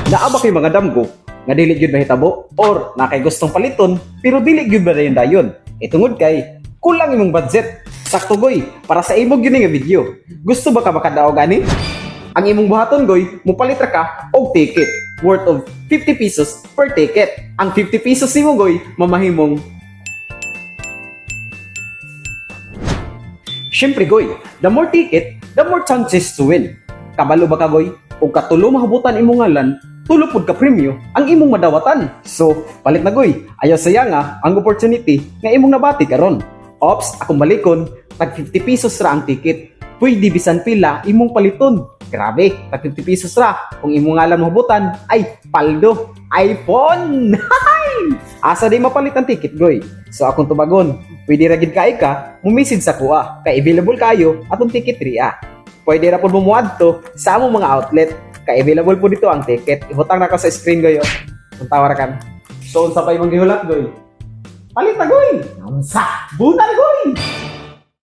Naaba kay mga damgo nga dili gyud mahitabo or na kay gustong paliton pero dili gyud ba dayon. Itungod kay kulang imong budget. Sakto goy, para sa imong gyud nga video. Gusto ba ka makadaog ani? Ang imong buhaton goy, mupalit ra ka og ticket worth of 50 pesos per ticket. Ang 50 pesos nimo goy, mamahimong Siyempre goy, the more ticket, the more chances to win. Kabalo ba ka goy? O katulo mahabutan imong ngalan, tulo pud ka premyo ang imong madawatan. So, palit na goy. Ayaw saya nga ang opportunity nga imong nabati karon. Ops, akong balikon, tag 50 pesos ra ang ticket. Pwede bisan pila imong paliton. Grabe, tag 50 pesos ra. Kung imong ngalan mahabutan, ay paldo, iPhone. Asa di mapalit ang ticket goy. So akong tubagon, pwede ra gid kay ka, mo-message sa kuha kay available kayo atong ticket ria. Pwede ra pud mo muadto sa among mga outlet kay available po dito ang ticket. Ibutang na ko sa screen goy. Kung tawara kan. So unsa pa imong gihulat goy? Palit na goy. Unsa? Butan goy.